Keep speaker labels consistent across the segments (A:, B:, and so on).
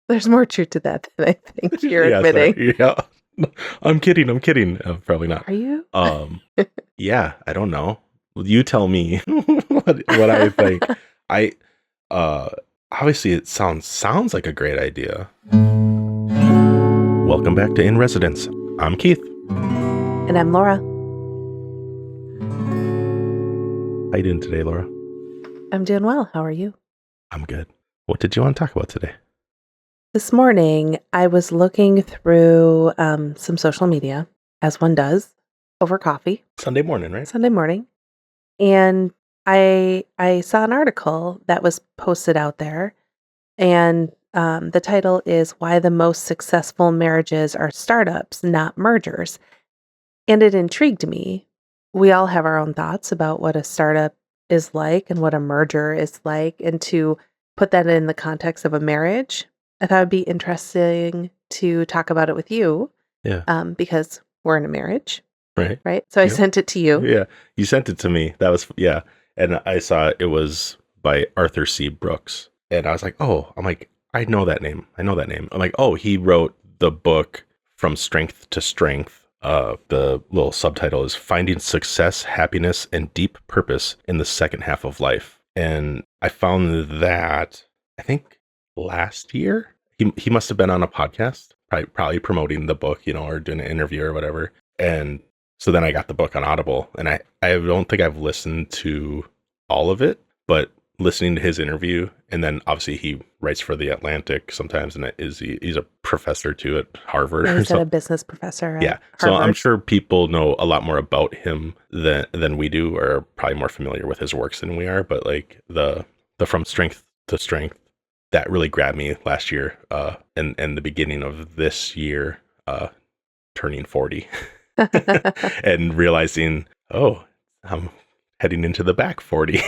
A: There's more truth to that than I think you're
B: Yeah,
A: admitting.
B: sorry. Yeah. I'm kidding. I'm kidding. Probably not.
A: Are you?
B: Yeah, I don't know. Well, you tell me what I think. I uh Obviously it sounds like a great idea. Welcome back to In Residence. I'm Keith.
A: And I'm Laura.
B: How you doing today, Laura?
A: I'm doing well. How are you?
B: I'm good. What did you want to talk about today?
A: This morning, I was looking through some social media, as one does, over coffee.
B: Sunday morning, right?
A: Sunday morning. And I saw an article that was posted out there. And the title is Why the Most Successful Marriages Are Startups, Not Mergers. And it intrigued me. We all have our own thoughts about what a startup is like and what a merger is like. And to put that in the context of a marriage, I thought it'd be interesting to talk about it with you.
B: Yeah.
A: Because we're in a marriage.
B: Right.
A: So I sent it to you.
B: Yeah. You sent it to me. That was, yeah. And I saw it was by Arthur C. Brooks. And I was like, I know that name. I'm like, oh, he wrote the book From Strength to Strength. The little subtitle is Finding Success, Happiness, and Deep Purpose in the Second Half of Life. And I found that, I think last year, he must have been on a podcast, probably promoting the book, or doing an interview or whatever. And so then I got the book on Audible, and I don't think I've listened to all of it, but listening to his interview, and then obviously he writes for The Atlantic sometimes, and he's a professor too at Harvard.
A: He's a business professor at
B: yeah.
A: Harvard.
B: So I'm sure people know a lot more about him than we do, or are probably more familiar with his works than we are. But like the From Strength to Strength, that really grabbed me last year, and the beginning of this year, turning 40, and realizing, oh, I'm heading into the back 40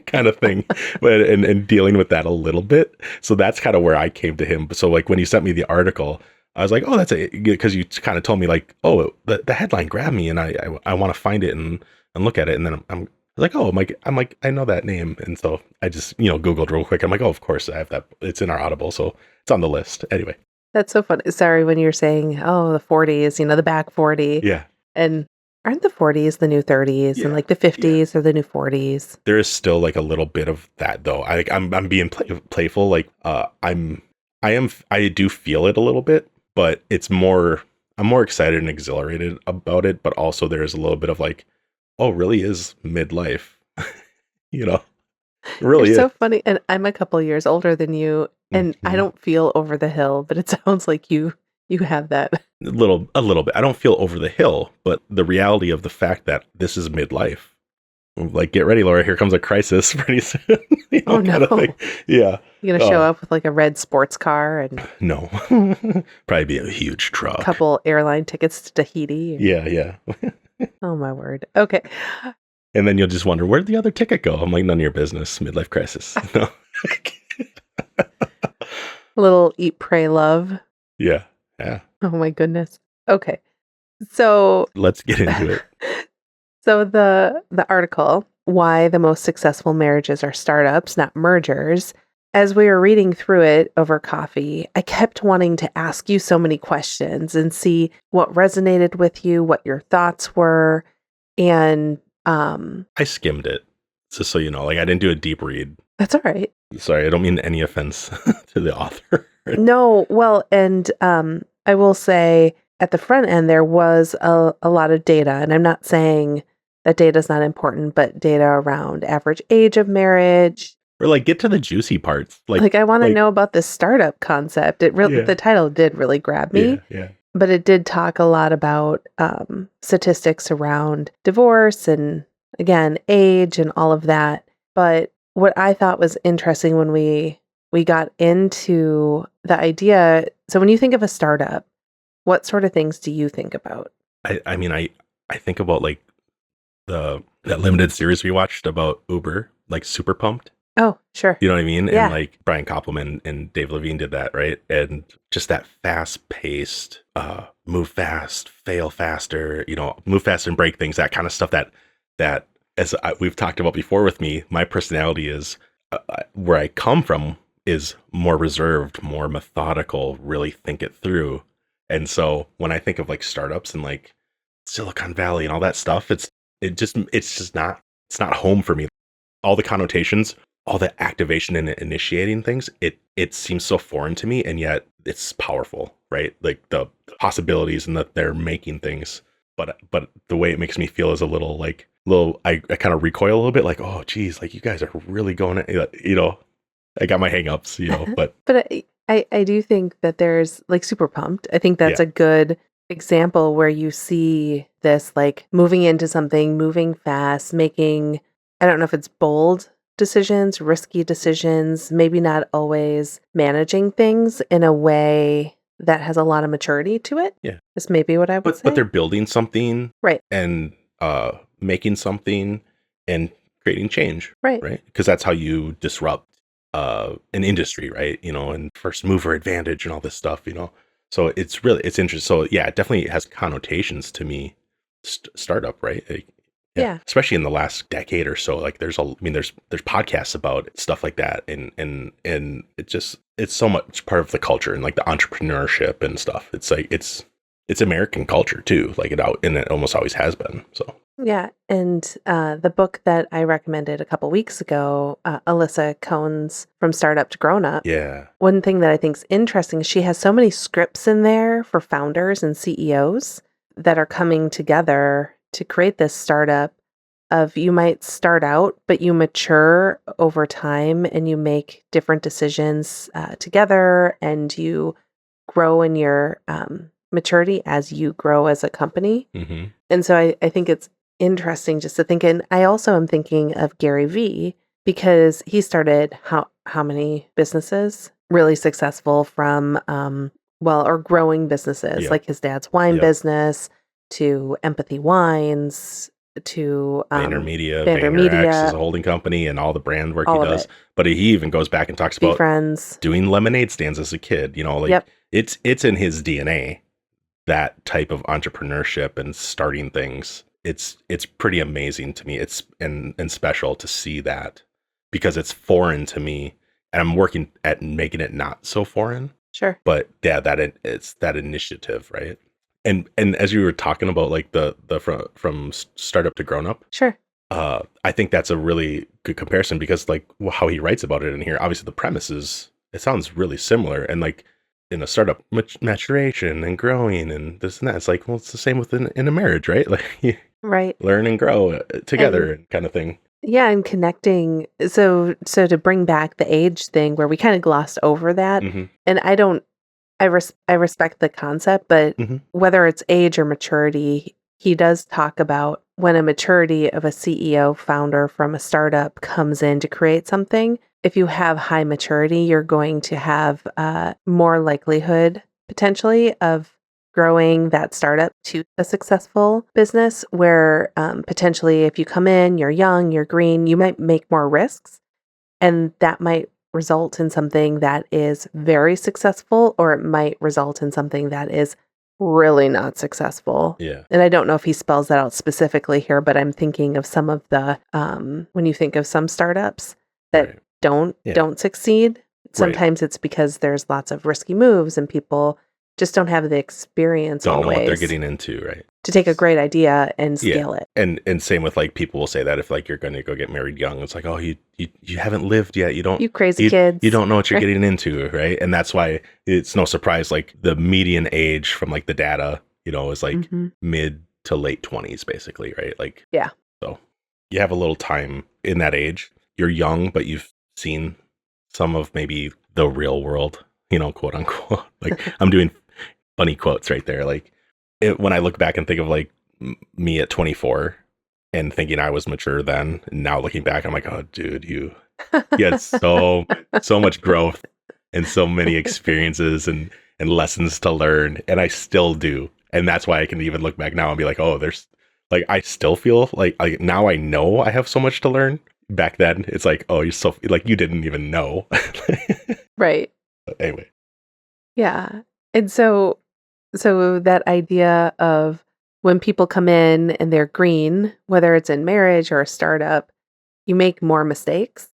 B: kind of thing, but and dealing with that a little bit. So that's kind of where I came to him. So like when you sent me the article, I was like, oh, that's because you kind of told me like, oh, the headline grabbed me, and I want to find it and look at it, and then I'm like, oh, I'm like, I know that name, and so I just Googled real quick. I'm like, oh, of course I have that. It's in our Audible, so it's on the list anyway.
A: That's so funny. Sorry, when you're saying, oh, the 40s, the back 40.
B: Yeah.
A: And aren't the 40s the new 30s?
B: Yeah.
A: And like the 50s are the new 40s?
B: There is still like a little bit of that though. I'm being playful. Like I do feel it a little bit, but I'm more excited and exhilarated about it. But also there's a little bit of like, oh, it really is midlife. It really is.
A: So funny. And I'm a couple years older than you, and I don't feel over the hill, but it sounds like you have that.
B: A little bit. I don't feel over the hill, but the reality of the fact that this is midlife. Like, get ready, Laura. Here comes a crisis pretty soon.
A: Oh no!
B: Kind of thing. Yeah,
A: you're gonna show up with like a red sports car and
B: no, probably be a huge truck.
A: A couple airline tickets to Tahiti.
B: Yeah.
A: Oh my word. Okay.
B: And then you'll just wonder, where'd the other ticket go? I'm like, none of your business. Midlife crisis. No.
A: A little eat, pray, love.
B: Yeah.
A: Oh my goodness. Okay. So
B: let's get into it.
A: So the article, Why the Most Successful Marriages Are Startups, Not Mergers, as we were reading through it over coffee, I kept wanting to ask you so many questions and see what resonated with you, what your thoughts were. And
B: I skimmed it, just so you know. Like, I didn't do a deep read.
A: That's all right.
B: Sorry, I don't mean any offense to the author.
A: No, well, and I will say at the front end, there was a lot of data, and I'm not saying that data is not important, but data around average age of marriage.
B: Or like, get to the juicy parts.
A: Like I want to know about this startup concept. It really, the title did really grab me.
B: Yeah.
A: But it did talk a lot about statistics around divorce and, again, age and all of that. But what I thought was interesting when we got into the idea, so when you think of a startup, what sort of things do you think about?
B: I mean, I think about like that limited series we watched about Uber, like Super Pumped.
A: Oh, sure.
B: You know what I mean?
A: Yeah.
B: And like Brian Koppelman and Dave Levine did that, right? And just that fast-paced, move fast, fail faster, move fast and break things, that kind of stuff that as we've talked about before with me, my personality is where I come from is more reserved, more methodical, really think it through. And so when I think of like startups and like Silicon Valley and all that stuff, it's just not, it's not home for me. All the connotations, all the activation and initiating things, it seems so foreign to me, and yet it's powerful, right? Like the possibilities and that they're making things. But the way it makes me feel is a little like I kind of recoil a little bit, like, oh geez, like you guys are really going I got my hangups, but
A: But I do think that there's like super pumped. I think that's
B: yeah,
A: a good example where you see this like moving into something, moving fast, making, I don't know if it's bold decisions, risky decisions, maybe not always managing things in a way that has a lot of maturity to it.
B: yeah.
A: Is maybe what I would
B: But they're
A: say.
B: building something
A: Right.
B: and making something and creating change,
A: Right.
B: right? Because that's how you disrupt an industry, right? And first mover advantage and all this stuff, So it's interesting. So yeah, it definitely has connotations to me, startup, right? Like, yeah,
A: Yeah.
B: especially in the last decade or so. Like there's podcasts about stuff like that, and it's so much part of the culture and like the entrepreneurship and stuff. It's like it's American culture too, like it almost always has been. So
A: Yeah, and the book that I recommended a couple weeks ago, Alyssa Cohn's From Startup to Grown Up.
B: yeah,
A: One thing that I think is interesting is she has so many scripts in there for founders and CEOs that are coming together to create this startup of you might start out, but you mature over time and you make different decisions together and you grow in your maturity as you grow as a company.
B: hmm
A: And so I think it's interesting just to think, and I also am thinking of Gary Vee because he started how many businesses really successful from or growing businesses
B: yep,
A: like his dad's wine
B: yep.
A: business to Empathy Wines to
B: VaynerMedia,
A: Vander
B: VaynerX is
A: Media,
B: a holding company and all the brand work he
A: all of
B: does.
A: it.
B: But he even goes back and talks
A: Be
B: about
A: friends.
B: doing lemonade stands as a kid. Like
A: Yep.
B: it's in his DNA, that type of entrepreneurship and starting things. It's pretty amazing to me. It's and special to see that because it's foreign to me, and I'm working at making it not so foreign.
A: Sure.
B: But yeah, it's that initiative, right? And as you were talking about like the from startup to grown up,
A: Sure.
B: I think that's a really good comparison because like how he writes about it in here, obviously the premise it sounds really similar, and like in a startup maturation and growing and this and that, it's like, well, it's the same in a marriage, right? Like you
A: Right.
B: learn and grow
A: And
B: together and kind of thing.
A: yeah, and connecting. So to bring back the age thing where we kind of glossed over that,
B: hmm
A: and I respect the concept, but
B: hmm
A: whether it's age or maturity, he does talk about when a maturity of a CEO founder from a startup comes in to create something. If you have high maturity, you're going to have more likelihood potentially of growing that startup to a successful business where potentially if you come in, you're young, you're green, you might make more risks and that might result in something that is very successful, or it might result in something that is really not successful.
B: Yeah.
A: And I don't know if he spells that out specifically here, but I'm thinking of some of the when you think of some startups that
B: Right.
A: don't
B: Yeah.
A: don't succeed,
B: Right.
A: sometimes it's because there's lots of risky moves and people just don't have the experience
B: Don't know what they're
A: always
B: getting into, right?
A: to take a great idea and
B: Yeah.
A: scale it.
B: And same with like people will say that if like you're going to go get married young, it's like, oh, you haven't lived yet.
A: You crazy
B: You
A: kids.
B: don't know what you're getting into, right? And that's why it's no surprise like the median age from like the data, is like
A: hmm
B: mid to late 20s basically, right? Like
A: Yeah.
B: so you have a little time in that age. You're young, but you've seen some of maybe the real world, quote unquote. Like I'm doing funny quotes right there. Like when I look back and think of like me at 24 and thinking I was mature then, and now looking back, I'm like, oh, dude, you had so much growth and so many experiences and lessons to learn, and I still do, and that's why I can even look back now and be like, oh, there's like I still feel like now I know I have so much to learn. Back then, it's like, oh, you're so like you didn't even know.
A: Right.
B: But anyway,
A: Yeah. And so that idea of when people come in and they're green, whether it's in marriage or a startup, you make more mistakes,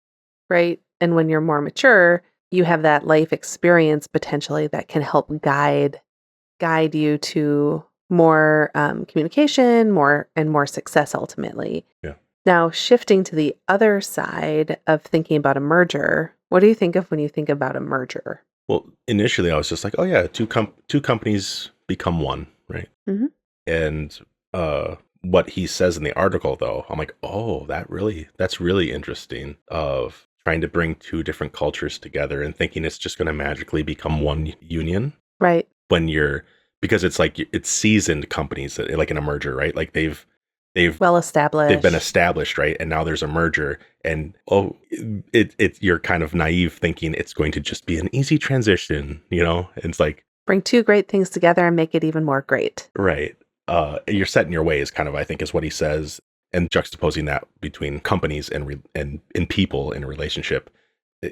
A: right? And when you're more mature, you have that life experience potentially that can help guide you to more communication, more success ultimately.
B: Yeah.
A: Now, shifting to the other side of thinking about a merger, what do you think of when you think about a merger?
B: Well, initially I was just like, oh yeah, two companies become one, right?
A: Hmm.
B: And what he says in the article, though, I'm like, oh, that's really interesting. Of trying to bring two different cultures together and thinking it's just going to magically become one union
A: Right.
B: when you're because it's like it's seasoned companies that like in a merger, right? Like they've
A: Well
B: they've been
A: established.
B: established, right? And now there's a merger, and you're kind of naive thinking it's going to just be an easy transition, you know? And it's like,
A: Bring two great things together and make it even more great.
B: right. You're set in your ways, kind of, I think, is what he says, and juxtaposing that between companies and people in a relationship,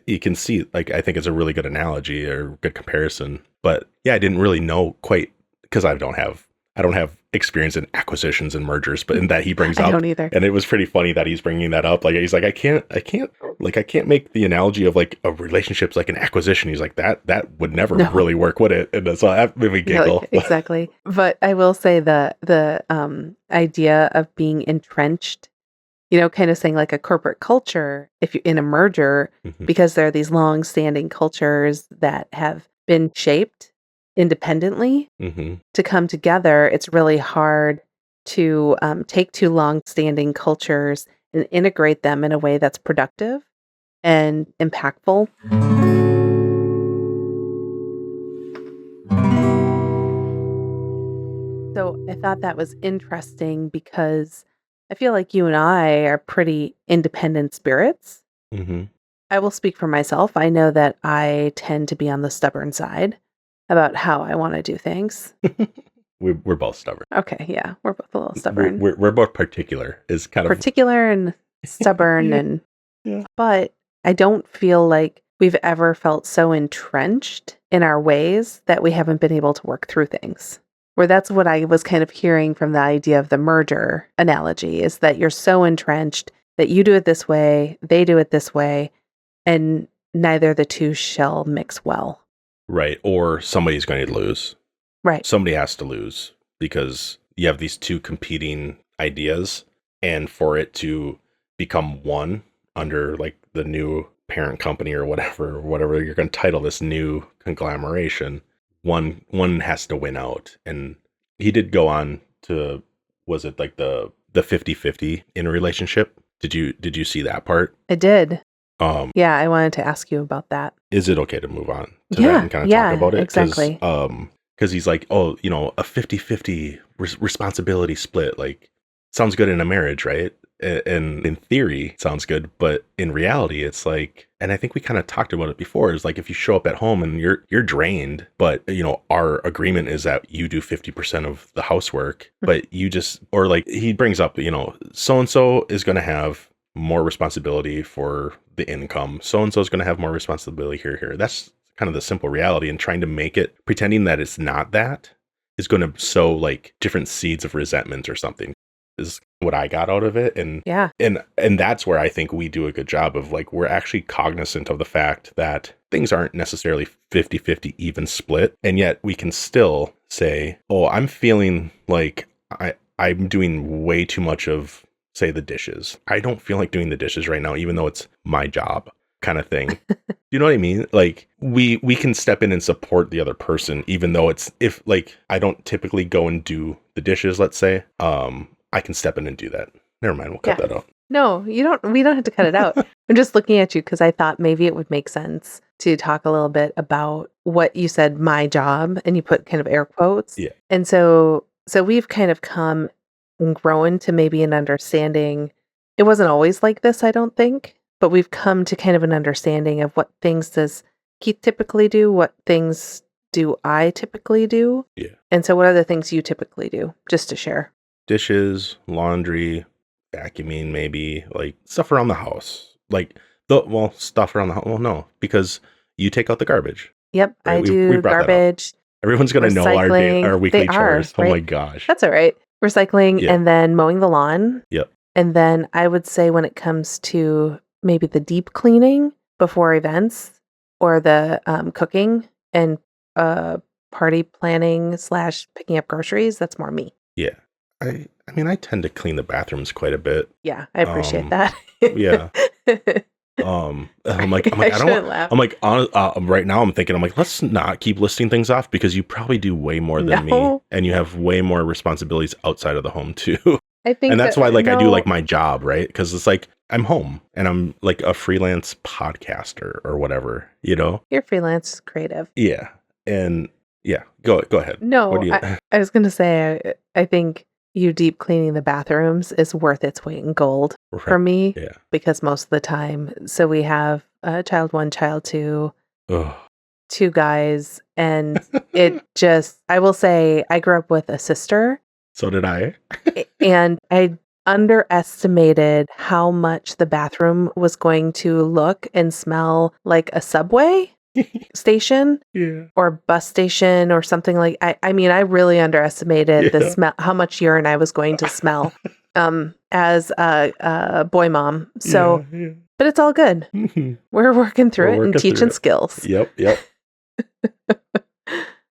B: you can see, like, I think it's a really good analogy or good comparison. But yeah, I didn't really know quite because I don't have experience in acquisitions and mergers, but in that he brings
A: I
B: up,
A: don't either.
B: and it was pretty funny that he's bringing that up. Like he's like, I can't make the analogy of like a relationship's like an acquisition. He's like that would never
A: No.
B: really work, would it? And so that made me
A: Yeah,
B: giggle.
A: exactly. But I will say the idea of being entrenched, kind of saying like a corporate culture, if you're in a merger,
B: Mhm,
A: because there are these long-standing cultures that have been shaped independently
B: mhm.
A: to come together, it's really hard to take two long-standing cultures and integrate them in a way that's productive and impactful. So I thought that was interesting because I feel like you and I are pretty independent spirits.
B: Mhm.
A: I will speak for myself. I know that I tend to be on the stubborn side about how I want to do things.
B: We're both stubborn.
A: Okay, yeah, we're both a little stubborn.
B: We're both particular. Is kind of
A: Particular and stubborn
B: yeah,
A: and
B: yeah.
A: but I don't feel like we've ever felt so entrenched in our ways that we haven't been able to work through things. Where that's what I was kind of hearing from the idea of the merger analogy is that you're so entrenched that you do it this way, they do it this way, and neither the two shall mix well.
B: Right. Or somebody's going to lose.
A: Right.
B: Somebody has to lose because you have these two competing ideas, and for it to become one under like the new parent company or whatever you're going to title this new conglomeration, one has to win out. And he did go on to, was it like the 50-50 in a relationship? Did you see that part?
A: I did.
B: Um,
A: Yeah, I wanted to ask you about that.
B: is it okay to move on to that
A: Yeah,
B: and kind of talk
A: yeah,
B: about it?
A: exactly.
B: Because he's like, oh, a 50-50 responsibility split, like, sounds good in a marriage, right? And in theory, sounds good, but in reality, it's like, and I think we kind of talked about it before, is like if you show up at home and you're drained, but our agreement is that you do 50% of the housework, but you just, or like he brings up, so and so is going to have more responsibility for the income. So and so is going to have more responsibility here. That's kind of the simple reality, and trying to make it, pretending that it's not that, is going to sow like different seeds of resentment or something, is what I got out of it. And
A: Yeah.
B: and that's where I think we do a good job of, like, we're actually cognizant of the fact that things aren't necessarily 50-50 even split, and yet we can still say, oh, I'm feeling like I'm doing way too much of, say, the dishes. I don't feel like doing the dishes right now, even though it's my job, kind of thing. You know what I mean? Like, we can step in and support the other person, even though it's, if like I don't typically go and do the dishes, let's say, I can step in and do that. Never mind, we'll cut
A: Yeah.
B: that out.
A: No, you don't we don't have to cut it out. I'm just looking at you because I thought maybe it would make sense to talk a little bit about what you said, my job, and you put kind of air quotes.
B: Yeah.
A: And so we've kind of come and grown to maybe an understanding. It wasn't always like this, I don't think, but we've come to kind of an understanding of what things does Keith typically do, what things do I typically do.
B: Yeah.
A: And so what are the things you typically do, just to share?
B: Dishes, laundry, vacuuming, maybe, like stuff around the house. Like, stuff around the house. Well, no, because you take out the garbage,
A: Yep,
B: right?
A: I
B: We
A: do
B: brought that up.
A: garbage.
B: Everyone's gonna know
A: Recycling,
B: our
A: they
B: weekly
A: are,
B: chores. Oh my
A: right?
B: gosh.
A: That's all right. Recycling
B: Yeah.
A: and then mowing the lawn.
B: Yep.
A: And then I would say when it comes to maybe the deep cleaning before events or the cooking and party planning / picking up groceries, that's more me.
B: Yeah. I mean, I tend to clean the bathrooms quite a bit.
A: Yeah, I appreciate that.
B: Yeah. I'm like,
A: I
B: I don't want,
A: shouldn't laugh.
B: I'm like, right now I'm thinking, I'm like, let's not keep listing things off because you probably do way more than me
A: No,
B: and you have way more responsibilities outside of the home too.
A: I
B: And
A: think
B: that's why
A: that
B: like I do
A: no,
B: like my job, right? Because it's like I'm home and I'm like a freelance podcaster or whatever, you know?
A: you're freelance creative.
B: Yeah. And yeah, go ahead. What
A: No,
B: do you
A: I was gonna say I think you deep cleaning the bathrooms is worth its weight in gold for
B: right.
A: me
B: Yeah.
A: because most of the time, so we have child one, child two,
B: Ugh.
A: two guys, and it just I will say I grew up with a sister
B: So did I.
A: and I underestimated how much the bathroom was going to look and smell like a subway station
B: Yeah.
A: or bus station or something like I mean I really underestimated the
B: Yeah.
A: smell how much urine I was going to smell as a boy mom.
B: Yeah.
A: So
B: Yeah.
A: but it's all good. We're working through
B: We're
A: it and
B: working through
A: teaching
B: it.
A: skills.
B: Yep. Yep.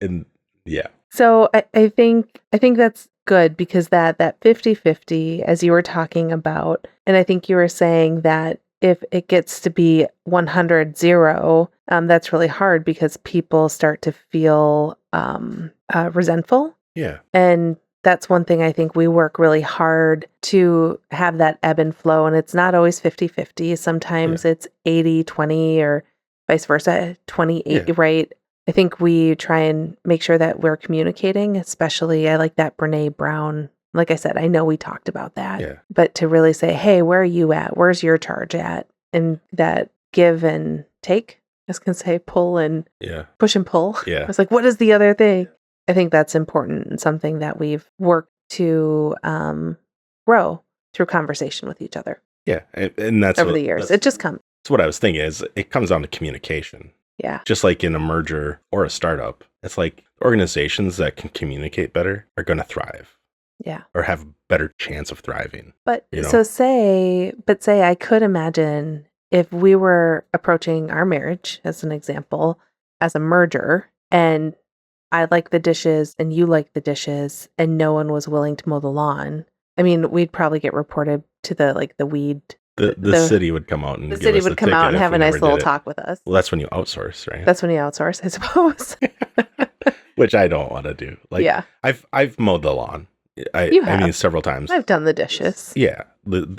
B: And yeah.
A: So I think that's good because that 50/50 as you were talking about, and I think you were saying that if it gets to be 100/0, that's really hard because people start to feel resentful.
B: Yeah.
A: And that's one thing I think we work really hard to have that ebb and flow. And it's not always 50/50.
B: Yeah.
A: Sometimes it's 80/20 or vice versa, 28,
B: Yeah.
A: right? I think we try and make sure that we're communicating, especially I like that Brene Brown. Like I said, I know we talked about that,
B: Yeah.
A: but to really say, hey, where are you at? Where's your charge at? And that give and take. I was going to say pull and
B: Yeah.
A: push and pull. I
B: Yeah.
A: was like, what is the other thing? I think that's important and something that we've worked to grow through conversation with each other
B: Yeah. And that's
A: over the years. It just comes.
B: that's what I was thinking is it comes down to communication.
A: Yeah.
B: Just like in a merger or a startup, it's like organizations that can communicate better are going to thrive
A: Yeah.
B: or have better chance of thriving.
A: But
B: You know?
A: so say I could imagine if we were approaching our marriage as an example as a merger and I like the dishes and you like the dishes and no one was willing to mow the lawn. I mean, we'd probably get reported to the weed.
B: The city would come out and
A: The
B: give
A: city
B: us
A: would
B: a
A: come out
B: ticket
A: and
B: if
A: have
B: we
A: a nice
B: never
A: little
B: did it.
A: talk with us.
B: Well, that's when you outsource, right?
A: That's when you outsource, I suppose.
B: Which I don't want to do. Like,
A: Yeah.
B: I've mowed the lawn. I
A: You
B: mean,
A: have.
B: several times.
A: I've done the dishes.
B: Yeah.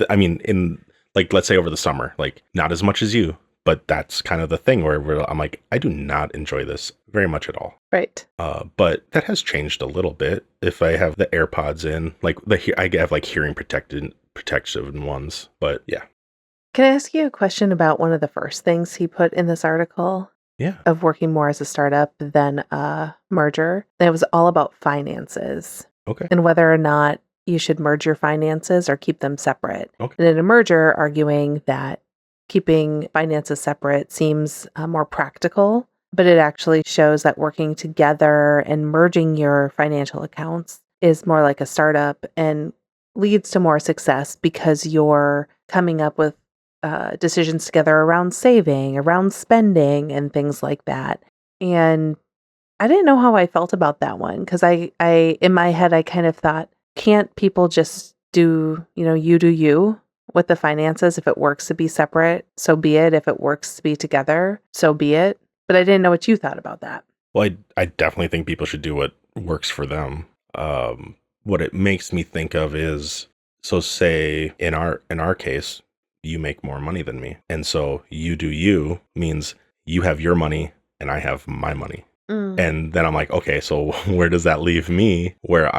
B: I mean, in like, let's say over the summer, like not as much as you, but that's kind of the thing where I'm like, I do not enjoy this very much at all.
A: Right.
B: But that has changed a little bit. If I have the AirPods in, like I have like hearing protection ones, but yeah.
A: Can I ask you a question about one of the first things he put in this article
B: Yeah.
A: of working more as a startup than a merger? It was all about finances
B: Okay.
A: and whether or not you should merge your finances or keep them separate.
B: Okay.
A: And in a merger, arguing that keeping finances separate seems more practical, but it actually shows that working together and merging your financial accounts is more like a startup and leads to more success because you're coming up with decisions together around saving, around spending, and things like that. And I didn't know how I felt about that one because I in my head I kind of thought, can't people just do, you do you with the finances? If it works to be separate, so be it. If it works to be together, so be it. But I didn't know what you thought about that.
B: Well, I definitely think people should do what works for them. What it makes me think of is, so say in our case, you make more money than me. And so you do you means you have your money and I have my money.
A: Mm.
B: And then I'm like, okay, so where does that leave me where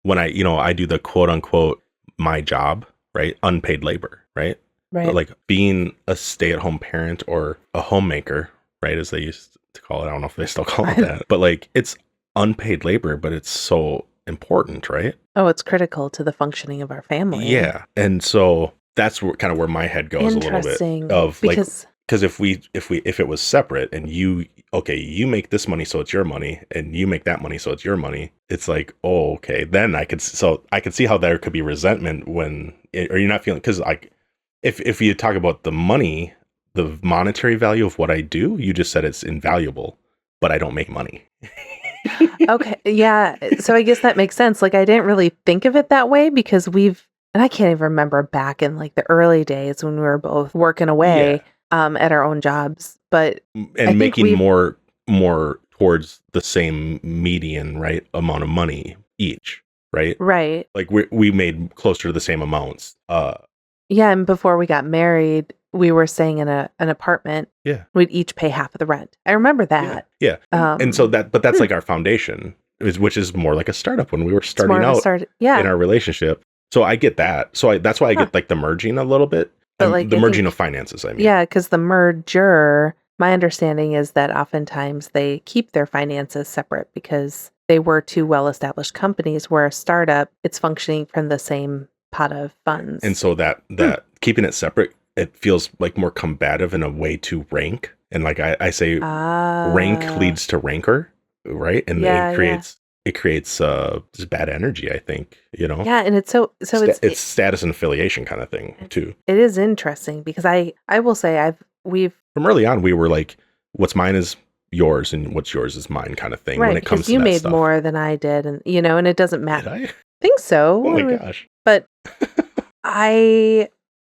B: when I do the quote unquote, my job, right? Unpaid labor, right?
A: Right.
B: Like being a stay-at-home parent or a homemaker, right? As they used to call it. I don't know if they still call it that, but like it's unpaid labor, but it's so important, right?
A: Oh, it's critical to the functioning of our family.
B: Yeah. And so that's kind of where my head goes a little bit of like, because if it was separate and you make this money, so it's your money, and you make that money, so it's your money. It's like, oh, okay, then I could see how there could be resentment or you're not feeling, because like if you talk about the money, the monetary value of what I do, you just said it's invaluable, but I don't make money.
A: Okay. Yeah. So I guess that makes sense. Like I didn't really think of it that way because and I can't even remember back in like the early days when we were both working
B: Yeah.
A: away at our own jobs. But I
B: And
A: think
B: making more towards the same median, right, amount of money each, right?
A: right.
B: Like we made closer to the same amounts.
A: Yeah. And before we got married, we were staying in an apartment.
B: Yeah.
A: We'd each pay half of the rent. I remember
B: Yeah.
A: that.
B: Yeah. And so but that's
A: hmm,
B: like our foundation, which is more like a startup when we were
A: it's more
B: starting
A: of a
B: out
A: start.
B: in
A: Yeah.
B: our relationship. So I get that. So that's why I
A: Huh.
B: get like the merging a little bit.
A: But like
B: The
A: I
B: merging
A: think
B: of finances, I mean.
A: yeah, because the merger, my understanding is that oftentimes they keep their finances separate because they were two well-established companies, where a startup, it's functioning from the same pot of
B: And
A: funds.
B: so that
A: Hmm.
B: keeping it separate, it feels like more combative in a way to rank. And like I say, rank
A: Ah,
B: leads to rancor, right? And
A: yeah, yeah.
B: it creates just bad energy, I think, you know.
A: Yeah, and it's so
B: It's status and affiliation kind of thing too.
A: it is interesting because I will say we've
B: From early on, we were like, what's mine is yours and what's yours is mine kind of thing when
A: right,
B: it
A: because
B: comes to
A: you
B: that
A: made
B: stuff.
A: more than I did, and and it doesn't matter.
B: Did I?
A: Think so.
B: Oh my gosh.
A: But I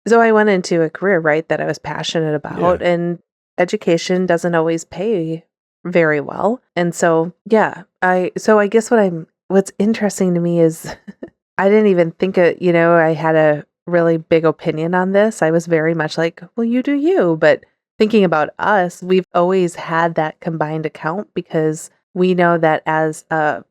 A: so I went into a career, right, that I was passionate
B: Yeah.
A: about, and education doesn't always pay very well. And so, yeah, I guess what's interesting to me is I didn't even think I had a really big opinion on this. I was very much like, well, you do you. But thinking about us, we've always had that combined account because we know that as a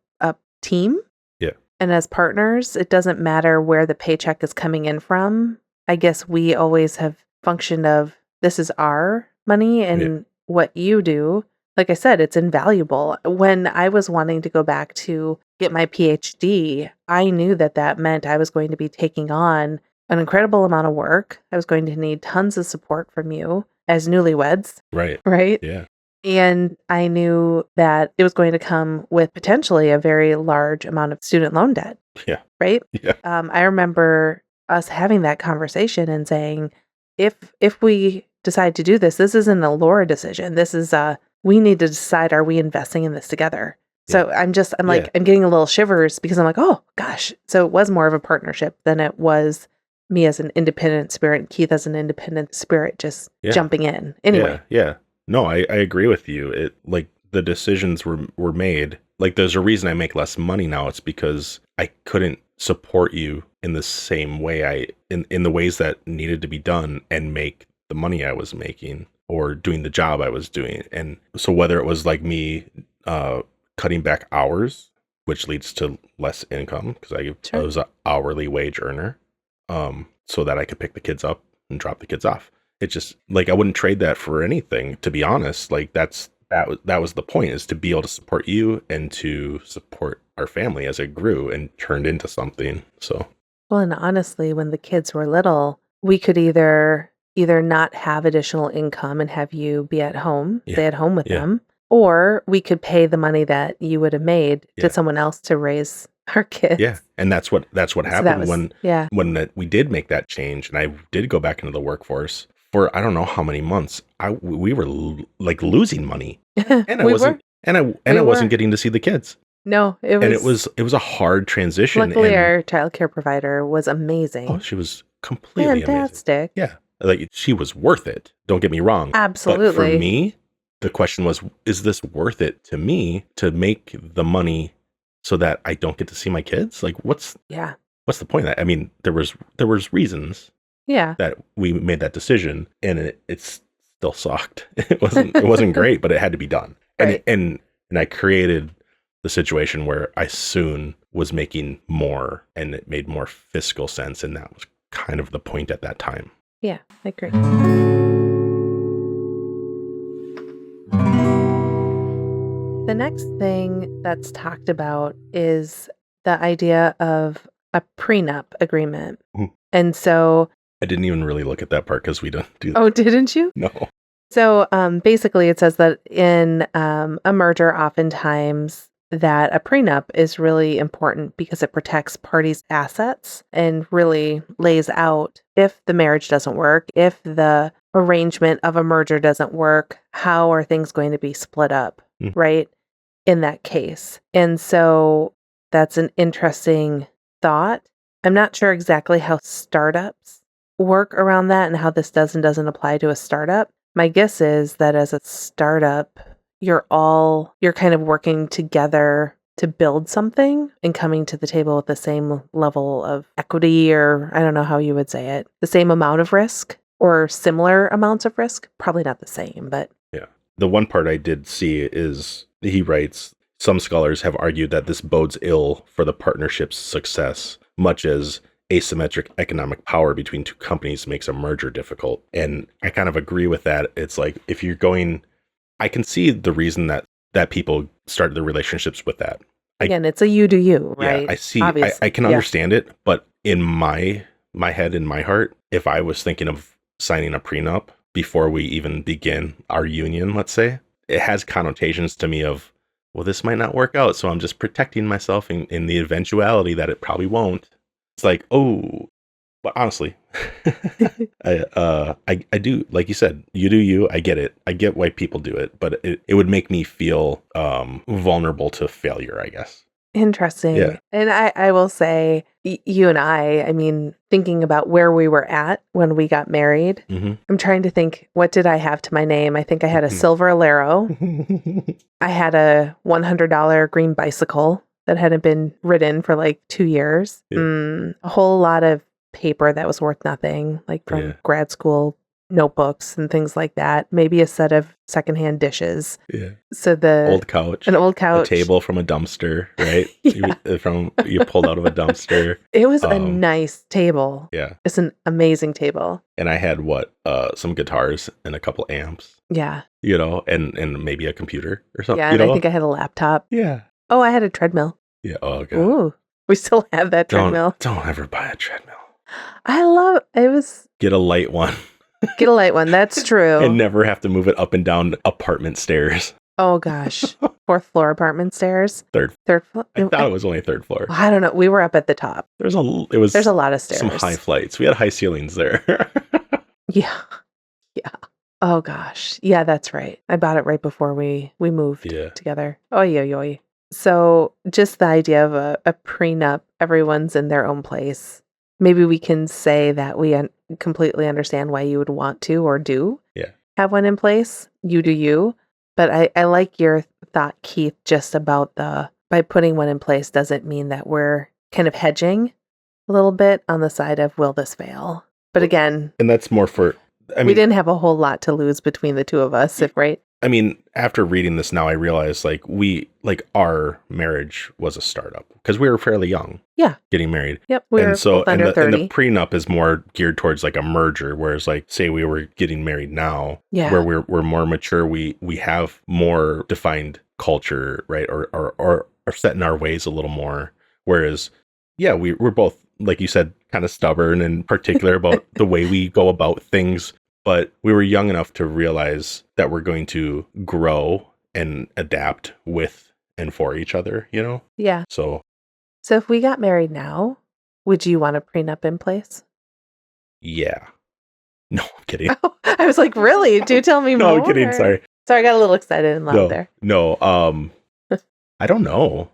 A: team,
B: Yeah.
A: and as partners, it doesn't matter where the paycheck is coming in from. I guess we always have functioned of this is our money,
B: Yeah.
A: and what you do, like I said, it's invaluable. When I was wanting to go back to get my PhD, I knew that that meant I was going to be taking on an incredible amount of work. I was going to need tons of support from you as newlyweds,
B: Right.
A: right?
B: Yeah.
A: And I knew that it was going to come with potentially a very large amount of student loan debt,
B: Yeah.
A: right?
B: Yeah.
A: I remember us having that conversation and saying, if we decide to do this, this isn't a Laura decision. This is we need to decide, are we investing in this together?
B: Yeah.
A: So I'm
B: Yeah.
A: like, I'm getting a little shivers because I'm like, oh gosh. So it was more of a partnership than it was me as an independent spirit and Keith as an independent spirit just
B: Yeah.
A: jumping in. Anyway.
B: Yeah. Yeah. No, I agree with you. It like the decisions were made. Like there's a reason I make less money now. It's because I couldn't support you in the same way in the ways that needed to be done and make the money I was making or doing the job I was doing. And so whether it was like me cutting back hours, which leads to less income because I
A: Sure.
B: was an hourly wage earner, so that I could pick the kids up and drop the kids off. It's just like I wouldn't trade that for anything, to be honest. Like that was the point, is to be able to support you and to support our family as it grew and turned into something. So
A: Well, and honestly, when the kids were little, we could either not have additional income and have you be at home,
B: yeah,
A: stay at home with
B: yeah,
A: them, or we could pay the money that you would have made to
B: yeah,
A: someone else to raise our kids.
B: yeah. And that's what
A: So that
B: happened
A: was yeah.
B: when we did make that change, and I did go back into the workforce for I don't know how many months. We were like losing money, and I
A: We were.
B: wasn't and I
A: We
B: wasn't
A: were.
B: getting to see the kids.
A: No, it
B: And
A: was
B: it was a hard transition,
A: luckily
B: and
A: our childcare provider was
B: oh,
A: amazing.
B: she was completely amazing.
A: Fantastic.
B: Yeah, like she was worth it. Don't get me wrong. But for
A: Absolutely.
B: me, the question was, is this worth it to me to make the money so that I don't get to see my kids? Like
A: Yeah.
B: what's the point of that? I mean, there was reasons
A: Yeah.
B: that we made that decision, and it's still sucked. It wasn't great, but it had to be done.
A: Right.
B: And I created the situation where I soon was making more, and it made more fiscal sense, and that was kind of the point at that time.
A: Yeah, I agree. The next thing that's talked about is the idea of a prenup agreement.
B: Mhm.
A: And so,
B: I didn't even really look at that part because we don't do that.
A: oh, didn't you?
B: No.
A: So basically, it says that in a merger, oftentimes that a prenup is really important because it protects parties' assets and really lays out if the marriage doesn't work, if the arrangement of a merger doesn't work, how are things going to be split up,
B: Mm.
A: right? In that case. And so that's an interesting thought. I'm not sure exactly how startups work around that and how this does and doesn't apply to a startup. My guess is that as a startup, you're kind of working together to build something and coming to the table with the same level of equity, or I don't know how you would say it, the same amount of risk or similar amounts of risk. Probably not the same, but
B: Yeah. The one part I did see is he writes, some scholars have argued that this bodes ill for the partnership's success, much as asymmetric economic power between two companies makes a merger difficult. And I kind of agree with that. It's like, if you're going, I can see the reason that people started their relationships with that.
A: Again, it's a you do you, right?
B: Yeah, I see.
A: Obviously.
B: I can understand it, but in my head, in my heart, if I was thinking of signing a prenup before we even begin our union, let's say, it has connotations to me of, well, this might not work out, so I'm just protecting myself in the eventuality that it probably won't. It's like, oh, but honestly, I do, like you said, you do you. I get it. I get why people do it, but it would make me feel vulnerable to failure, I guess.
A: Interesting.
B: Yeah.
A: And I will say, you and I mean, thinking about where we were at when we got married, I'm trying to think, what did I have to my name? I think I had a silver Alero. I had a $100 green bicycle that hadn't been ridden for like 2 years.
B: Yeah.
A: A whole lot of paper that was worth nothing, like from grad school notebooks and things like that. Maybe a set of secondhand dishes.
B: Yeah.
A: So
B: an old couch, a table from a dumpster, right? You pulled out of a dumpster.
A: It was a nice table.
B: Yeah.
A: It's an amazing table.
B: And I had some guitars and a couple amps.
A: Yeah.
B: And maybe a computer or something.
A: Yeah, and I think I had a laptop.
B: Yeah.
A: Oh, I had a treadmill.
B: Yeah. Oh god.
A: Ooh. We still have that treadmill.
B: Don't ever buy a treadmill.
A: Get
B: a light one.
A: Get a light one. That's true.
B: And never have to move it up and down apartment stairs.
A: Oh gosh. 4th floor apartment stairs.
B: Third
A: floor.
B: I thought it was only 3rd floor.
A: I don't know. We were up at the top.
B: There's a lot of stairs. Some high flights. We had high ceilings there.
A: Yeah. Oh gosh. Yeah, that's right. I bought it right before we moved together. Oy. So just the idea of a prenup, everyone's in their own place. Maybe we can say that we completely understand why you would want to or do have one in place. You do you. But I like your thought, Keith, just about by putting one in place doesn't mean that we're kind of hedging a little bit on the side of will this fail. But again,
B: and that's more for,
A: we didn't have a whole lot to lose between the two of us, right?
B: I mean, after reading this now, I realize our marriage was a startup because we were fairly young.
A: Yeah.
B: Getting married.
A: Yep. We were both under 30.
B: And the prenup is more geared towards like a merger, whereas like say we were getting married now, where we're more mature, we have more defined culture, right? Or are set in our ways a little more. Whereas, we're both, like you said, kind of stubborn and particular about the way we go about things. But we were young enough to realize that we're going to grow and adapt with and for each other,
A: Yeah.
B: So
A: if we got married now, would you want a prenup in place?
B: Yeah. No, I'm kidding.
A: Oh, I was like, really? Do tell me more.
B: No, I'm kidding. Sorry,
A: I got a little excited and loud there.
B: No, I don't know.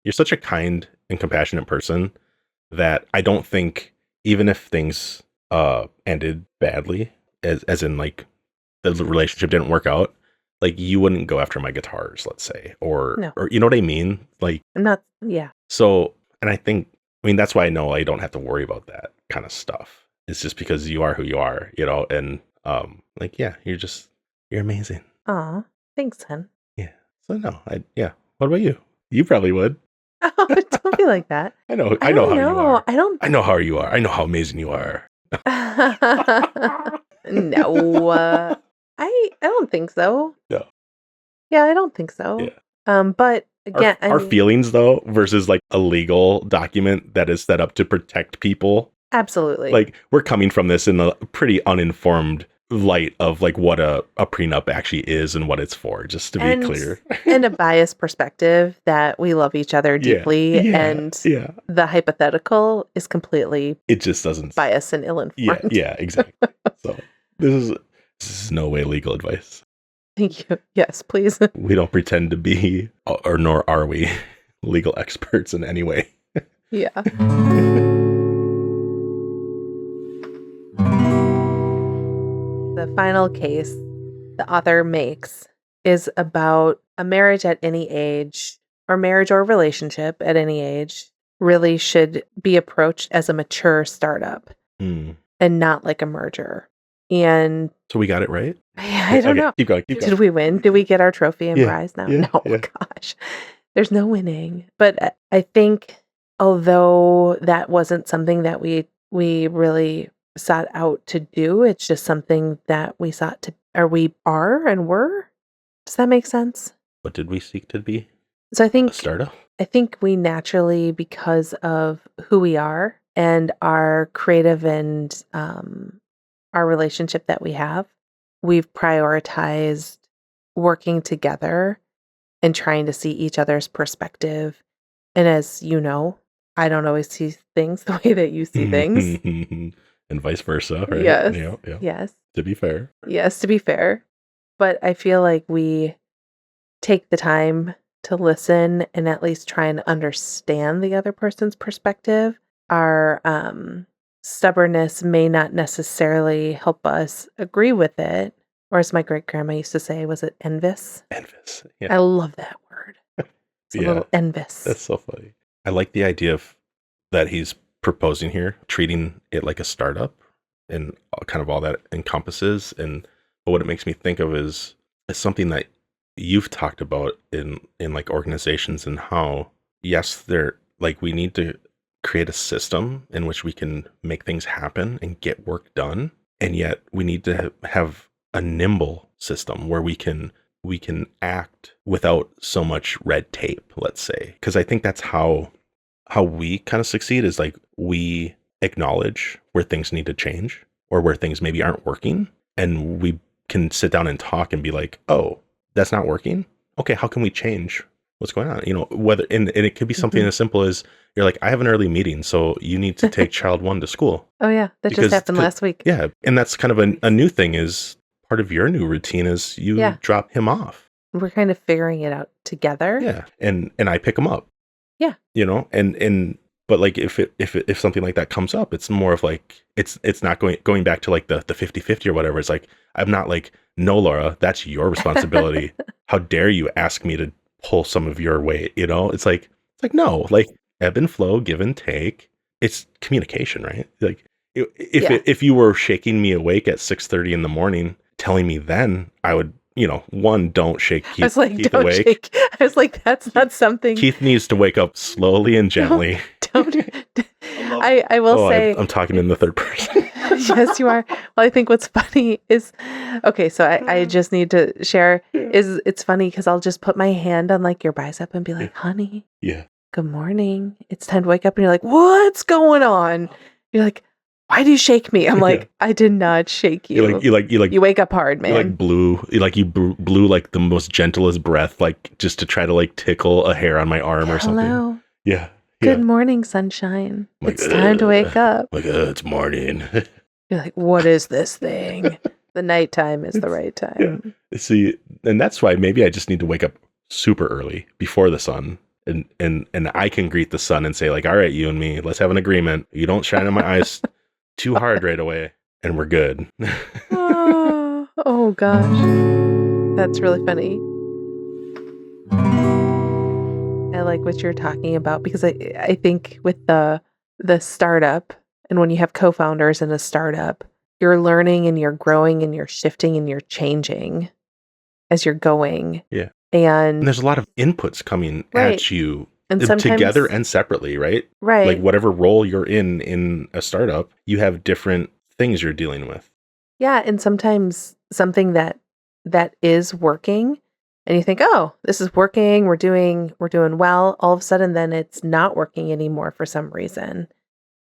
B: You're such a kind and compassionate person that I don't think, even if things ended badly, as in like the relationship didn't work out, like you wouldn't go after my guitars, let's say, or you know what I mean? Like
A: I'm not. Yeah.
B: So, and I mean that's why I know I don't have to worry about that kind of stuff. It's just because you are who you are, and you're amazing.
A: Aw, thanks, hon.
B: Yeah. So no, What about you? You probably would.
A: Oh, don't be like that.
B: I know how you are.
A: I
B: know how you are. I know how amazing you are.
A: No, I don't think so.
B: No.
A: Yeah, I don't think so.
B: Yeah.
A: But again,
B: our feelings though versus like a legal document that is set up to protect people.
A: Absolutely.
B: Like we're coming from this in a pretty uninformed light of like what a prenup actually is and what it's for, just to be
A: and
B: clear.
A: and a biased perspective that we love each other
B: Yeah.
A: deeply,
B: Yeah.
A: and
B: Yeah.
A: the hypothetical is completely
B: It just doesn't.
A: biased and
B: Yeah.
A: ill-informed.
B: Yeah. Exactly. So this is no way legal advice.
A: Thank you. Yes, please.
B: We don't pretend to be, or nor are we, legal experts in any way.
A: Yeah. The final case the author makes is about a marriage at any age, or marriage or relationship at any age, really should be approached as a mature startup
B: Mm.
A: and not like a merger. And
B: So we got it right?
A: I don't
B: Okay,
A: know.
B: keep going. Keep going.
A: Did we win? Did we get our trophy and
B: Yeah,
A: prize now?
B: yeah,
A: No,
B: yeah.
A: gosh. There's no winning. But I think although that wasn't something that we really sought out to do, it's just something that we sought to, or we are and were. Does that make sense?
B: What did we seek to be?
A: So
B: A startup?
A: I think we naturally, because of who we are and our creative and our relationship that we have, we've prioritized working together and trying to see each other's perspective. And as you know, I don't always see things the way that you see things.
B: And vice versa, right?
A: Yes.
B: Yeah, yeah.
A: Yes.
B: To be fair.
A: Yes, to be fair. But I feel like we take the time to listen and at least try and understand the other person's perspective. Our stubbornness may not necessarily help us agree with it. Or as my great grandma used to say, was it envious?
B: Envious. Yeah.
A: I love that word. It's a little envious.
B: That's so funny. I like the idea of that he's proposing here, treating it like a startup and kind of all that encompasses. And but what it makes me think of is something that you've talked about in like organizations, and how, yes, they're like, we need to create a system in which we can make things happen and get work done. And yet we need to have a nimble system where we can act without so much red tape, let's say. Because I think that's how we kind of succeed, is like we acknowledge where things need to change or where things maybe aren't working. And we can sit down and talk and be like, oh, that's not working. Okay, how can we change what's going on? You know, whether, and it could be something as simple as, you're like, I have an early meeting, so you need to take child 1 to school.
A: Oh yeah, that just happened last week.
B: Yeah, and that's kind of a new thing, is part of your new routine is you drop him off.
A: We're kind of figuring it out together.
B: Yeah, and I pick him up.
A: Yeah.
B: You know, and but like if something like that comes up, it's more of like, it's not going back to like the 50-50 or whatever. It's like, I'm not like, no, Laura, that's your responsibility. How dare you ask me to pull some of your weight? You know, it's like no, like ebb and flow, give and take. It's communication, right? Like if you were shaking me awake at 6:30 in the morning, telling me then, I would, you know, one, don't shake Keith,
A: I was like,
B: Keith
A: don't
B: awake.
A: shake. I was like, that's not something.
B: Keith needs to wake up slowly and gently.
A: Don't. I will say.
B: I'm talking in the third person.
A: Yes, you are. Well, I think what's funny is, okay, so I just need to share, is it's funny because I'll just put my hand on like your bicep and be like, honey, good morning. It's time to wake up. And you're like, what's going on? You're like, why do you shake me? I'm like, I did not shake you. You wake up hard, man.
B: You blew like the most gentlest breath, like just to try to like tickle a hair on my arm or something.
A: Hello.
B: Yeah.
A: Good morning, sunshine.
B: Like,
A: it's time to wake up.
B: Like, it's morning.
A: You're like, what is this thing? The nighttime is the right time.
B: Yeah. See, and that's why maybe I just need to wake up super early before the sun. And I can greet the sun and say like, all right, you and me, let's have an agreement. You don't shine in my eyes too hard right away, and we're good.
A: Oh gosh. That's really funny. I like what you're talking about, because I think with the startup, and when you have co-founders in a startup, you're learning and you're growing and you're shifting and you're changing as you're going.
B: Yeah.
A: And
B: there's a lot of inputs coming at you, and together and separately, right?
A: Right.
B: Like whatever role you're in a startup, you have different things you're dealing with.
A: Yeah, and sometimes something that is working, and you think, oh, this is working, we're doing well, all of a sudden then it's not working anymore for some reason.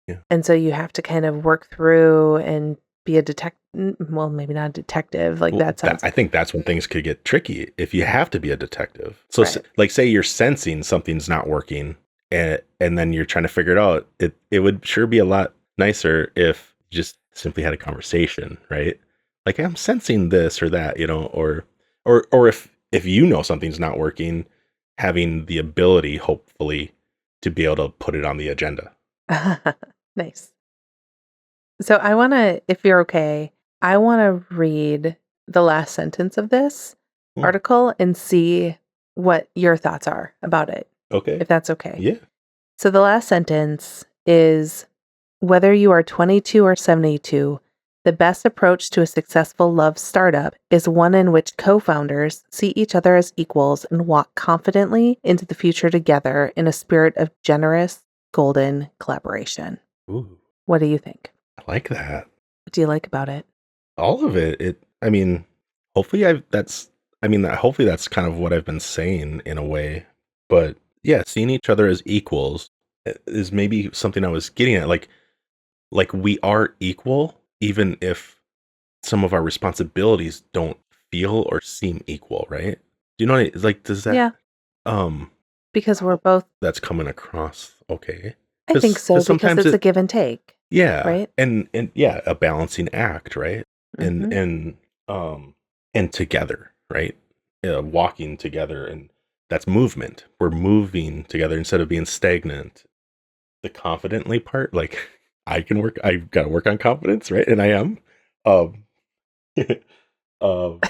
B: Yeah.
A: And so you have to kind of work through and be a detective. Well, maybe not a detective. Like
B: Well,
A: that sounds
B: I think that's when things could get tricky if you have to be a detective. So,
A: right.
B: like, say you're sensing something's not working, and then you're trying to figure it out. It would sure be a lot nicer if you just simply had a conversation, right? Like, "Hey, I'm sensing this or that, or if you know something's not working, having the ability, hopefully, to be able to put it on the agenda.
A: Nice. So I want to, if you're okay, I want to read the last sentence of this
B: Hmm,
A: article and see what your thoughts are about it,
B: okay,
A: if that's okay.
B: yeah,
A: So the last sentence is whether you are 22 or 72, the best approach to a successful love startup is one in which co founders see each other as equals and walk confidently into the future together in a spirit of generous, golden collaboration.
B: ooh,
A: What do you think?
B: I like that.
A: What do you like about it?
B: All of it. I mean, hopefully hopefully that's kind of what I've been saying in a way. But yeah, seeing each other as equals is maybe something I was getting at. Like we are equal, even if some of our responsibilities don't feel or seem equal, right? Do you know what like, does that,
A: Yeah,
B: um,
A: because we're both,
B: that's coming across okay?
A: I think so,
B: Because
A: because
B: sometimes
A: it's a
B: it,
A: give and take,
B: yeah,
A: right?
B: and yeah, a balancing act, right? And
A: Hmm.
B: um and together, right? Walking together, and that's movement. We're moving together instead of being stagnant. The confidently part, like I've got to work on confidence, right? And I am. Um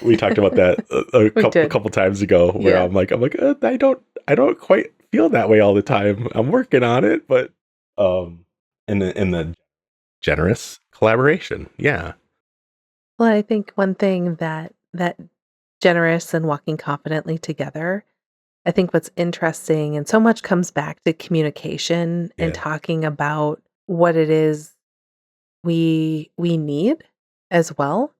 B: we talked about that
A: We
B: a
A: did.
B: couple times ago where
A: Yeah.
B: I don't quite feel that way all the time. I'm working on it, but in the generous collaboration. Yeah.
A: Well, I think one thing that generous and walking confidently together, I think what's interesting and so much comes back to communication and
B: Yeah.
A: talking about what it is we need as well.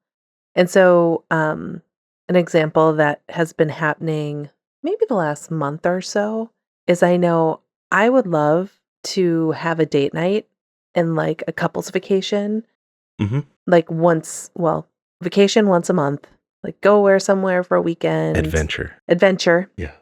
A: And so an example that has been happening maybe the last month or so is I know I would love to have a date night and like a couple's vacation
B: Hmm.
A: like vacation once a month, like go where somewhere for a weekend,
B: Adventure.
A: adventure.
B: Yeah.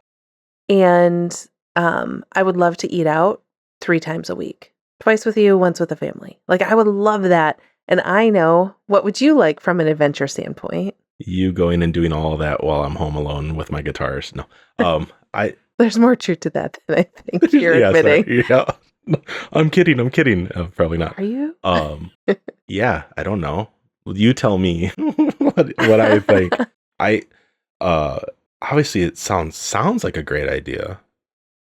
A: And I would love to eat out 3 times a week. Twice with you, once with the family. Like I would love that. And I know what would you like from an adventure standpoint?
B: You going and doing all that while I'm home alone with my guitars. No. I
A: There's more truth to that than I think you're
B: yeah,
A: admitting.
B: sorry. Yeah. I'm kidding. I'm kidding. Probably not.
A: Are you?
B: Um yeah, I don't know. Well, you tell me what I think. I uh obviously it sounds like a great idea,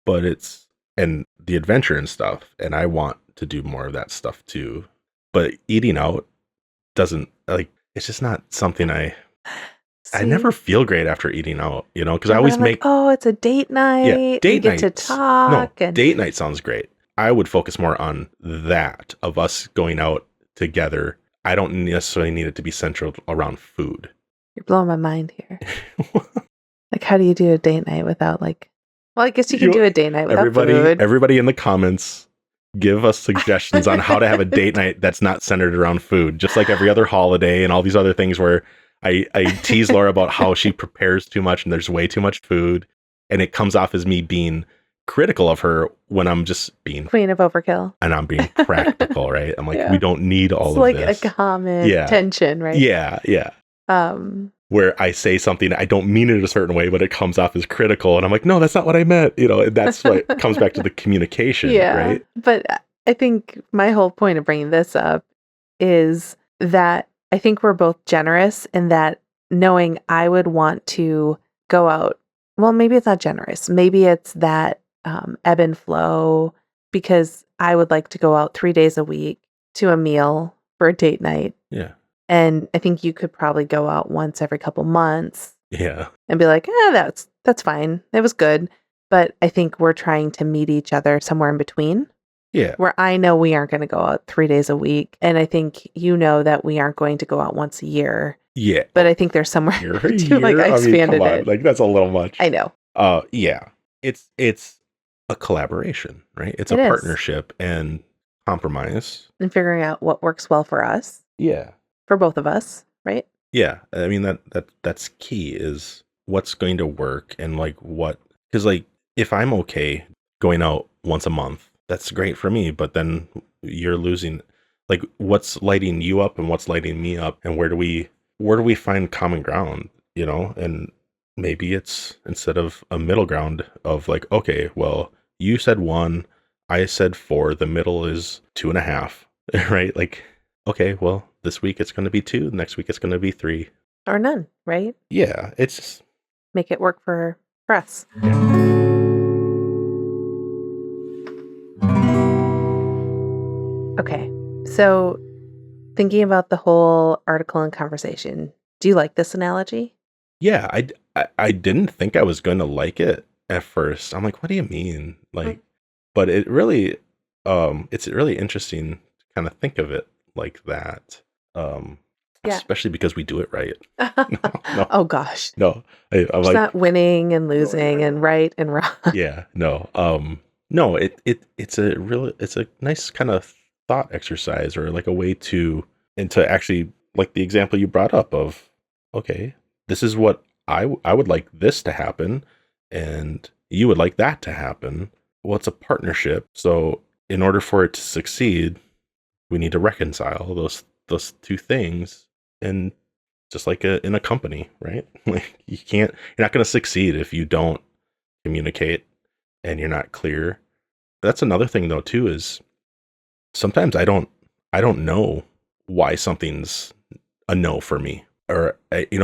B: but it's and the adventure and stuff, and I want to do more of that stuff too. But eating out doesn't like it's just not something I never
A: See?
B: feel great after eating out, because I
A: Yeah, but
B: always
A: I'm like,
B: make
A: "Oh, it's a date
B: yeah,
A: night. We
B: date
A: get to
B: nights. No,
A: talk and
B: date night sounds great. I would focus more on that of us going out together. I don't necessarily need it to be centered around food.
A: you're blowing my mind here." Like, how do you do a date night without like well, I guess you can
B: You
A: do a date night without
B: everybody
A: food.
B: everybody in the comments give us suggestions on how to have a date night that's not centered around food, just like every other holiday and all these other things where I tease Laura about how she prepares too much and there's way too much food, and it comes off as me being critical of her when I'm just being
A: Queen of overkill.
B: and I'm being practical, right? I'm like, we
A: Yeah.
B: don't need
A: It's
B: all of
A: like a
B: this.
A: common
B: Yeah.
A: tension, right?
B: Yeah. Yeah.
A: Um,
B: Where I say something, I don't mean it a certain way, but it comes off as critical. And I'm like, no, that's not what I meant. And that's what comes back to the communication,
A: yeah.
B: right?
A: But I think my whole point of bringing this up is that I think we're both generous in that knowing I would want to go out. Well, maybe it's not generous. Maybe it's that ebb and flow because I would like to go out 3 days a week to a meal for a date night.
B: Yeah.
A: And I think you could probably go out once every couple months
B: Yeah.
A: and be like, that's fine. It was good. But I think we're trying to meet each other somewhere in between
B: Yeah.
A: where I know we aren't going to go out 3 days a week. And I think you know that we aren't going to go out once a year.
B: Yeah.
A: But I think there's somewhere
B: Year,
A: in between, like I
B: year. I mean, come
A: expanded
B: on.
A: it.
B: Like, that's a little much.
A: I know.
B: Yeah. It's a collaboration, right? It's a
A: It is.
B: partnership and compromise.
A: And figuring out what works well for us.
B: Yeah.
A: for both of us, right?
B: Yeah, I mean that's key is what's going to work and like what because like if I'm okay going out once a month, that's great for me. But then you're losing like what's lighting you up and what's lighting me up, and where do we find common ground? And maybe it's instead of a middle ground of like okay, well you said one, I said four, the middle is 2.5, right? Like okay, well, this week it's going to be 2, next week it's going to be 3.
A: Or none, right?
B: Yeah, it's just,
A: Make it work for us.
B: yeah.
A: Okay. So thinking about the whole article and conversation, do you like this analogy?
B: Yeah, I didn't think I was going to like it at first. I'm like, what do you mean?
A: Mm.
B: Like, but it's really interesting to kind of think of it like that. Um,
A: Yeah.
B: Especially because we do it right. No, no,
A: Oh gosh.
B: no. I'm
A: It's not
B: like,
A: winning and losing and right and wrong.
B: yeah, no. No, it's a nice kind of thought exercise or like a way to actually like the example you brought up of okay, this is what I would like this to happen and you would like that to happen. Well, it's a partnership. So in order for it to succeed, we need to reconcile those two things and just like in a company, right? Like you're not going to succeed if you don't communicate and you're not clear. That's another thing though too is sometimes I don't know why something's a no for me or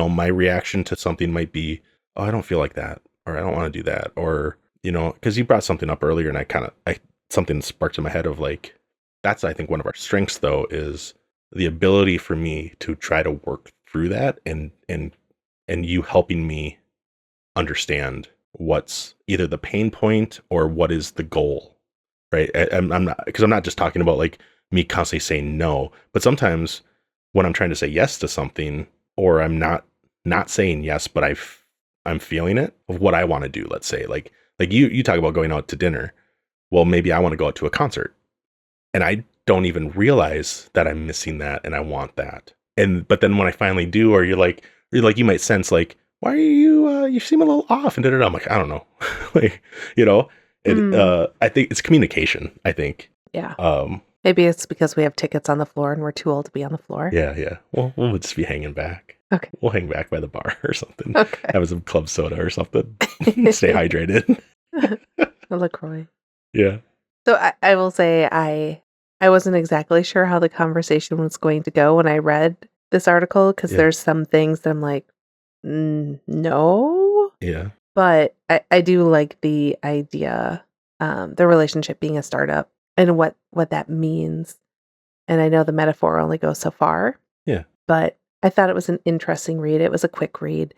B: my reaction to something might be oh I don't feel like that or I don't want to do that or because you brought something up earlier and I something sparked in my head of like that's I think one of our strengths though is the ability for me to try to work through that and you helping me understand what's either the pain point or what is the goal, right? I'm not because I'm not just talking about like me constantly saying no, but sometimes when I'm trying to say yes to something, or I'm not saying yes, but I'm feeling it of what I want to do. Let's say like you talk about going out to dinner. Well, maybe I want to go out to a concert, and I don't even realize that I'm missing that, and I want that. And but then when I finally do, or you're like you might sense like why are you seem a little off and I'm like I don't know, like you know
A: Mm,
B: I think it's communication. I think.
A: yeah.
B: Um,
A: Maybe it's because we have tickets on the floor and we're too old to be on the floor.
B: yeah, yeah. Well, we'll just be hanging back.
A: Okay.
B: We'll hang back by the bar or something.
A: Okay.
B: Have some club soda or something. Stay hydrated.
A: A LaCroix.
B: Yeah.
A: So I will say I wasn't exactly sure how the conversation was going to go when I read this article because
B: Yeah.
A: there's some things that I'm like, no.
B: Yeah.
A: But I do like the idea, the relationship being a startup and what that means. And I know the metaphor only goes so far,
B: Yeah.
A: but I thought it was an interesting read. It was a quick read,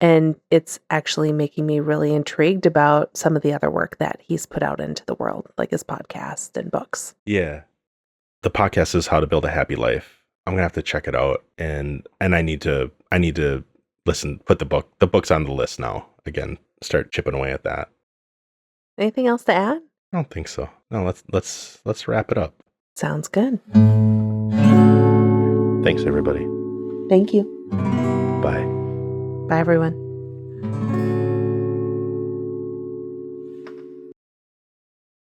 A: and it's actually making me really intrigued about some of the other work that he's put out into the world, like his podcast and books.
B: Yeah. The podcast is How to Build a Happy Life. I'm gonna have to check it out and I need to listen, put the book's on the list now. Again, start chipping away at that.
A: Anything else to add?
B: I don't think so. No, let's wrap it up.
A: Sounds good.
B: Thanks everybody.
A: Thank you.
B: Bye.
A: Bye, everyone.